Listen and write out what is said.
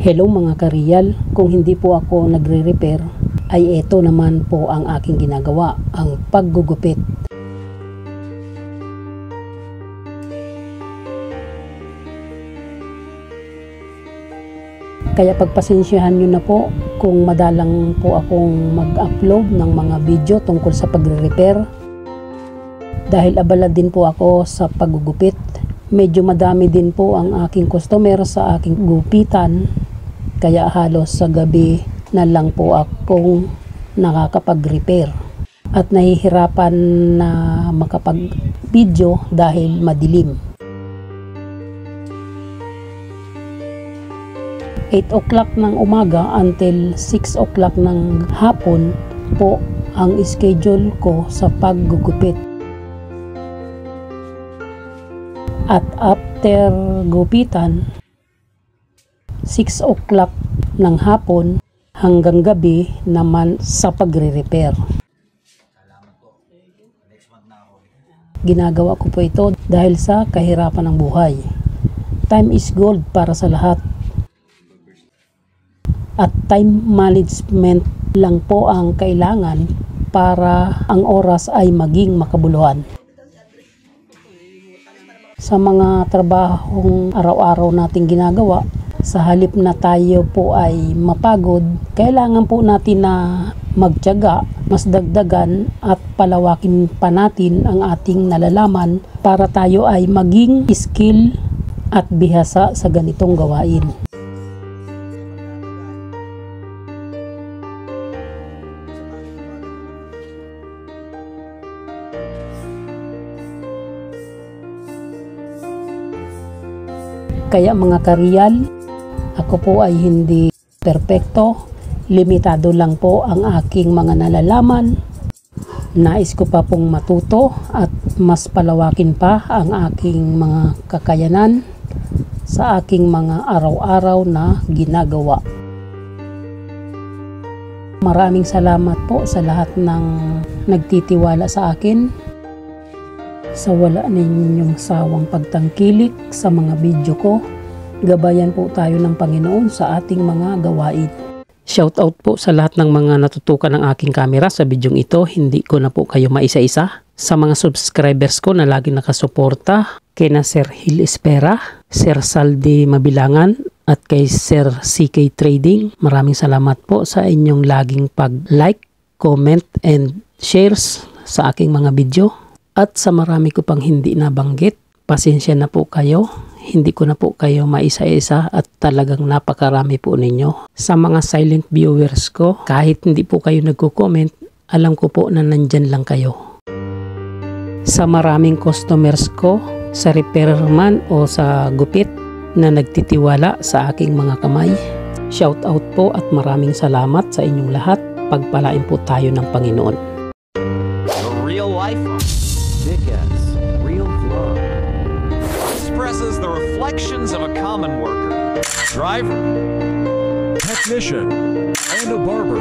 Hello mga kareal, kung hindi po ako nagre-repair ay ito naman po ang aking ginagawa, ang paggugupit. Kaya pagpasensyahan nyo na po kung madalang po akong mag-upload ng mga video tungkol sa pagre-repair. Dahil abala din po ako sa paggugupit. Medyo madami din po ang aking customer sa aking gupitan. Kaya halos sa gabi na lang po akong nakakapag-repair. At nahihirapan na makapag-video dahil madilim. 8 o'clock ng umaga until 6 o'clock ng hapon po ang schedule ko sa paggugupit. At after gupitan, 6 o'clock ng hapon hanggang gabi naman sa pagre-repair. Ginagawa ko po ito dahil sa kahirapan ng buhay. Time is gold para sa lahat. At time management lang po ang kailangan para ang oras ay maging makabuluhan. Sa mga trabahong araw-araw nating ginagawa, sa halip na tayo po ay mapagod, kailangan po natin na magtiyaga, mas dagdagan at palawakin pa natin ang ating nalalaman para tayo ay maging skill at bihasa sa ganitong gawain. Kaya mga kareal, ako po ay hindi perpekto, limitado lang po ang aking mga nalalaman. Nais ko pa pong matuto at mas palawakin pa ang aking mga kakayanan sa aking mga araw-araw na ginagawa. Maraming salamat po sa lahat ng nagtitiwala sa akin. Sa wala ninyong sawang pagtangkilik sa mga video ko, gabayan po tayo ng Panginoon sa ating mga gawain. Shoutout po sa lahat ng mga natutukan ng aking camera sa bidyong ito. Hindi ko na po kayo maisa-isa. Sa mga subscribers ko na laging nakasuporta, kay na Sir Hil Espera, Sir Saldi Mabilangan, at kay Sir CK Trading. Maraming salamat po sa inyong laging pag-like, comment, and shares sa aking mga video. At sa marami ko pang hindi nabanggit, pasensya na po kayo. Hindi ko na po kayo maisa-isa at talagang napakarami po ninyo. Sa mga silent viewers ko, kahit hindi po kayo nagko-comment, alam ko po na nandyan lang kayo. Sa maraming customers ko, sa repairman o sa gupit na nagtitiwala sa aking mga kamay, shout out po at maraming salamat sa inyong lahat. Pagpalain po tayo ng Panginoon. Real life. Dickens, real vlog. Expresses the reflections of a common worker, driver, technician, and a barber.